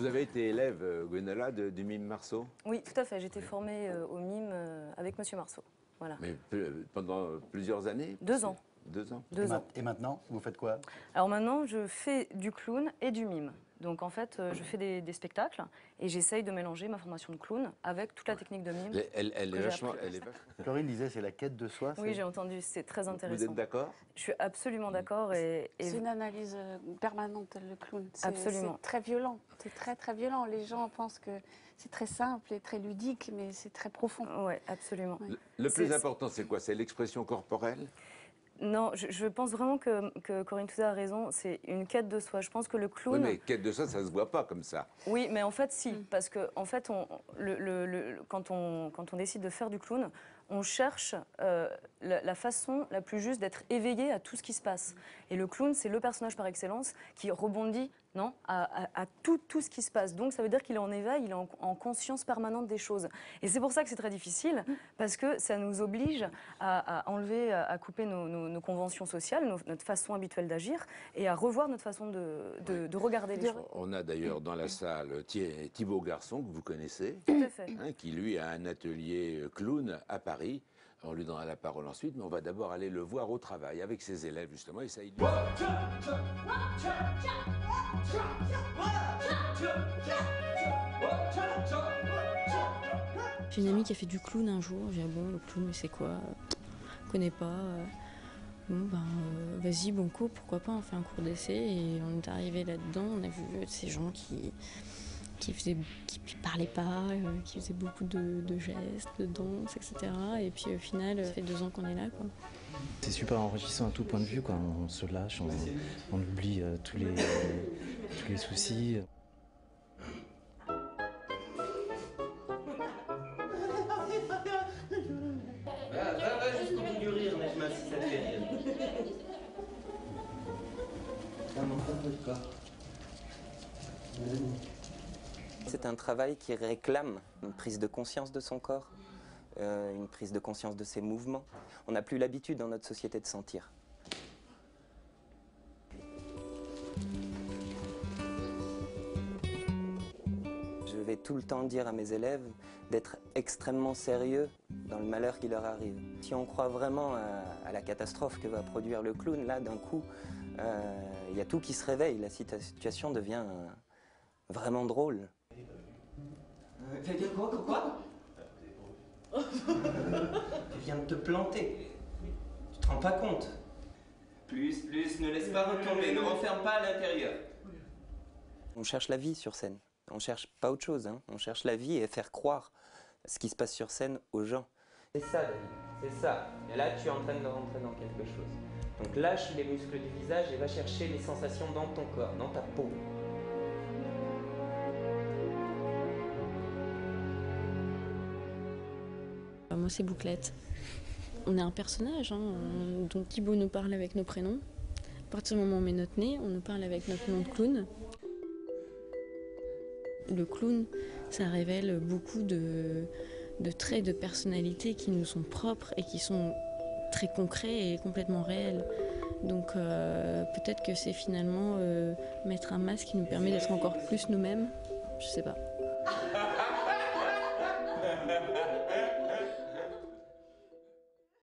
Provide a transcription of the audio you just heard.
Vous avez été élève, Gwenola, du mime Marceau? Oui, tout à fait. J'ai été formée au mime avec Monsieur Marceau. Voilà. Mais pendant plusieurs années? 2 ans. 2 ans. 2 ans. Et maintenant, vous faites quoi? Alors maintenant, je fais du clown et du mime. Donc en fait, je fais des spectacles et j'essaye de mélanger ma formation de clown avec toute la technique de mime. Elle est vachement... Florine disait c'est la quête de soi. Oui, j'ai entendu, c'est très intéressant. Vous êtes d'accord? Je suis absolument d'accord. C'est une analyse permanente, le clown. Absolument. C'est très violent, c'est très très violent. Les gens pensent que c'est très simple et très ludique, mais c'est très profond. Oui, absolument. Ouais. Le plus important, c'est quoi? C'est l'expression corporelle? Non, je pense vraiment que Corinne Touzat a raison, c'est une quête de soi. Je pense que le clown... Oui, mais quête de soi, ça se voit pas comme ça. Oui, mais en fait, si, parce que en fait, quand on décide de faire du clown, on cherche la façon la plus juste d'être éveillé à tout ce qui se passe. Et le clown, c'est le personnage par excellence qui rebondit à tout ce qui se passe. Donc ça veut dire qu'il est en éveil, il est en conscience permanente des choses. Et c'est pour ça que c'est très difficile, parce que ça nous oblige à enlever, à couper nos conventions sociales, notre façon habituelle d'agir, et à revoir notre façon de regarder les choses. On a d'ailleurs dans la salle Thibaut Garçon, que vous connaissez, Tout à fait. qui lui a un atelier clown à Paris. On lui donnera la parole ensuite, mais on va d'abord aller le voir au travail avec ses élèves justement. Et ça, il... J'ai une amie qui a fait du clown un jour. J'ai dit bon, le clown, mais c'est quoi? Je connais pas. Bon ben, vas-y, banco, pourquoi pas, on fait un cours d'essai. Et on est arrivé là-dedans, on a vu ces gens qui parlaient pas, qui faisaient beaucoup de gestes, de danse, etc. Et puis au final, ça fait 2 ans qu'on est là, quoi. C'est super enrichissant à tout point de vue, quoi. On se lâche, on oublie tous les soucis. Va jusqu'au bout du rire, Najma, si ça te fait rire. C'est un travail qui réclame une prise de conscience de son corps, une prise de conscience de ses mouvements. On n'a plus l'habitude dans notre société de sentir. Je vais tout le temps dire à mes élèves d'être extrêmement sérieux dans le malheur qui leur arrive. Si on croit vraiment à la catastrophe que va produire le clown, là, d'un coup, il y a tout qui se réveille. La situation devient vraiment drôle. Quoi? Tu viens de te planter. Tu te rends pas compte? Plus, ne laisse pas retomber, ne renferme pas à l'intérieur. On cherche la vie sur scène. On cherche pas autre chose, hein. On cherche la vie et faire croire ce qui se passe sur scène aux gens. C'est ça la vie, c'est ça. Et là, tu es en train de rentrer dans quelque chose. Donc lâche les muscles du visage et va chercher les sensations dans ton corps, dans ta peau. Moi, c'est Bouclette. On est un personnage, hein. Donc Thibaut nous parle avec nos prénoms. À partir du moment où on met notre nez, on nous parle avec notre nom de clown. Le clown, ça révèle beaucoup de traits de personnalité qui nous sont propres et qui sont très concrets et complètement réels. Donc peut-être que c'est finalement mettre un masque qui nous permet d'être encore plus nous-mêmes. Je sais pas.